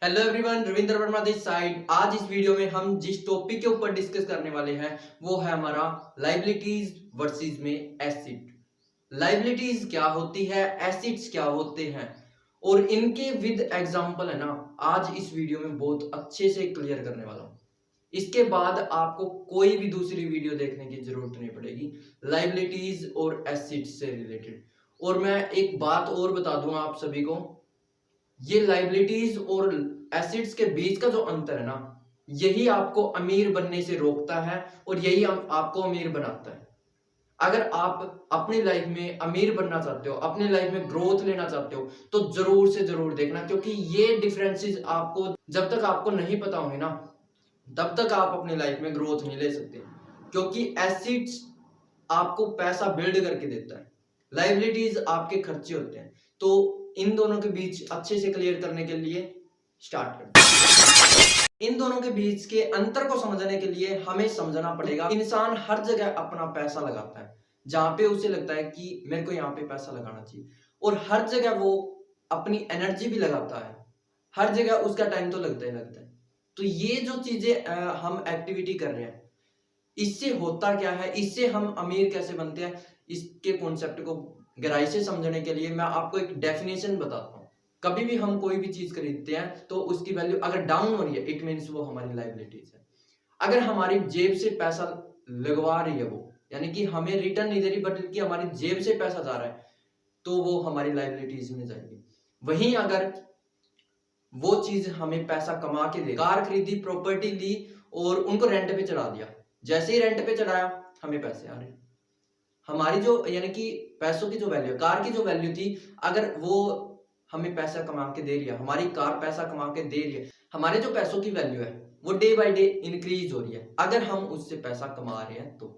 Hello everyone, Ravindra Verma this side. आज इस video में हम जिस टॉपिक के ऊपर डिस्कस करने वाले हैं वो है हमारा लाइबिलिटीज वर्सेस में एसेट। लाइबिलिटीज क्या होती है, एसेट्स क्या होते हैं और इनके विद एग्जांपल है ना, आज इस वीडियो में बहुत अच्छे से क्लियर करने वाला हूं। इसके बाद आपको कोई भी दूसरी वीडियो देखने की जरूरत नहीं पड़ेगी लाइबिलिटीज और एसेट्स से रिलेटेड। और मैं एक बात और बता दूं आप सभी को, ये लाइबिलिटीज और एसेट्स के बीच का जो अंतर है ना, यही आपको अमीर बनने से रोकता है और यही आपको अमीर बनाता है। अगर आप अपनी लाइफ में अमीर बनना चाहते हो, अपनी लाइफ में ग्रोथ लेना चाहते हो, तो जरूर से जरूर देखना, क्योंकि ये डिफरेंसेस आपको जब तक आपको नहीं पता होंगे ना, तब तक आप अपनी लाइफ में ग्रोथ नहीं ले सकते। क्योंकि एसेट्स आपको पैसा बिल्ड करके देता है, लाइबिलिटीज आपके खर्चे होते हैं। तो इन दोनों के बीच अच्छे से क्लियर करने के लिए स्टार्ट करते हैं। इन दोनों के बीच के अंतर को समझने के लिए हमें समझना पड़ेगा, इंसान हर जगह अपना पैसा लगाता है जहां पे उसे लगता है कि मेरे को यहाँ पे पैसा लगाना चाहिए, और हर जगह वो अपनी एनर्जी भी लगाता है, हर जगह उसका टाइम तो लगता ही लगता है। तो ये जो चीजें हम एक्टिविटी कर रहे हैं, इससे होता क्या है, इससे हम अमीर कैसे बनते हैं, इसके कॉन्सेप्ट को गहराई से समझने के लिए मैं आपको एक डेफिनेशन बताता हूँ। कभी भी हम कोई भी चीज खरीदते हैं तो उसकी वैल्यू अगर डाउन हो रही है, इट मीन्स वो हमारी लाइबिलिटीज है। अगर हमारी जेब से पैसा लगवा रही है वो, यानी कि हमें रिटर्न नहीं दे रही बल्कि हमारी जेब से पैसा जा रहा है, तो वो हमारी लाइबिलिटीज में जाएगी। वहीं अगर वो चीज हमें पैसा कमा के दे, कार खरीदी, प्रॉपर्टी ली और उनको रेंट पे चढ़ा दिया, जैसे ही रेंट पे चढ़ाया हमें पैसे आ रहे, हमारी जो यानी कि पैसों की जो वैल्यू, कार की जो वैल्यू थी, अगर वो हमें पैसा कमा के दे रही है, हमारी कार पैसा कमा के दे रही है, हमारे जो पैसों की वैल्यू है वो डे बाय डे इंक्रीज हो रही है अगर हम उससे पैसा कमा रहे हैं। तो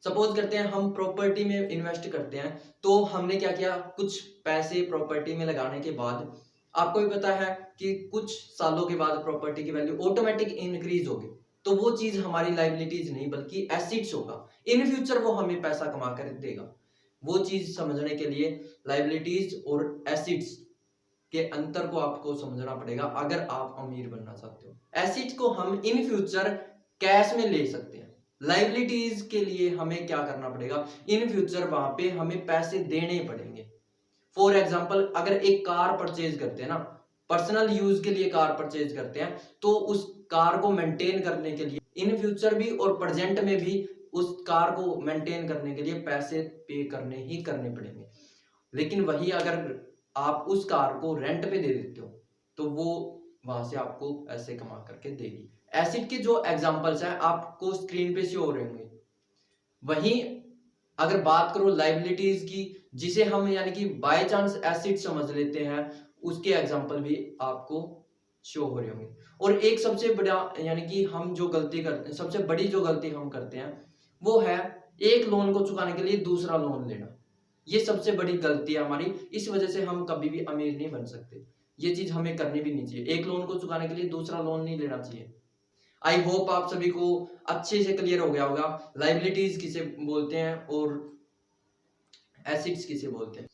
सपोज करते हैं हम प्रॉपर्टी में इन्वेस्ट करते हैं, तो हमने क्या किया, कुछ पैसे प्रॉपर्टी में लगाने के बाद आपको भी पता है कि कुछ सालों के बाद प्रॉपर्टी की वैल्यू ऑटोमेटिक इंक्रीज होगी। तो वो चीज हमारी लाइबिलिटीज नहीं बल्कि एसेट्स होगा, इन फ्यूचर वो हमें पैसा कमा कर देगा। वो चीज समझने के लिए लाइबिलिटीज और एसेट्स के अंतर को आपको समझना पड़ेगा अगर आप अमीर बनना चाहते हो। एसेट्स को हम इन फ्यूचर कैश में ले सकते हैं, लाइबिलिटीज के लिए हमें क्या करना पड़ेगा, इन फ्यूचर वहां पे हमें पैसे देने पड़ेंगे। फॉर एग्जाम्पल, अगर एक कार परचेज करते हैं ना, पर्सनल यूज के लिए कार परचेज करते हैं, तो उस कार को मेंटेन करने के लिए इन फ्यूचर भी और प्रेजेंट में भी उस कार को मेंटेन करने के लिए पैसे पे करने ही करने पड़ेंगे। लेकिन वही अगर आप उस कार को रेंट पे दे देते हो तो वो वहां से आपको ऐसे कमा करके देगी। एसिड के जो एग्जांपल्स हैं आपको स्क्रीन पे शो हो रहे होंगे। वहीं अगर बात करो लाइबिलिटीज की, जिसे हम यानी कि बाय चांस एसिड समझ लेते हैं, उसके एग्जांपल भी आपको शो हो रहे होंगे। और एक सबसे बड़ा यानी कि हम जो गलती करते हैं, सबसे बड़ी जो गलती हम करते हैं वो है एक लोन को चुकाने के लिए दूसरा लोन लेना। ये सबसे बड़ी गलती है हमारी, इस वजह से हम कभी भी अमीर नहीं बन सकते। ये चीज हमें करनी भी नहीं चाहिए, एक लोन को चुकाने के लिए दूसरा लोन नहीं लेना चाहिए। आई होप आप सभी को अच्छे से क्लियर हो गया होगा लाइबिलिटीज किसे बोलते हैं और एसेट्स किसे बोलते हैं।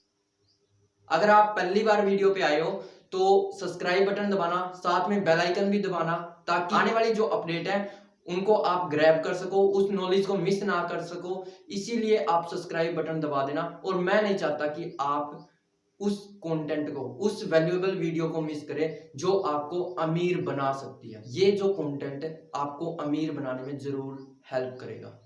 अगर आप पहली बार वीडियो पे आए हो तो सब्सक्राइब बटन दबाना, साथ में बेल आइकन भी दबाना, ताकि आने वाली जो अपडेट है उनको आप ग्रैब कर सको, उस नॉलेज को मिस ना कर सको। इसीलिए आप सब्सक्राइब बटन दबा देना। और मैं नहीं चाहता कि आप उस कंटेंट को, उस वैल्यूएबल वीडियो को मिस करें जो आपको अमीर बना सकती है। ये जो कंटेंट आपको अमीर बनाने में जरूर हेल्प करेगा।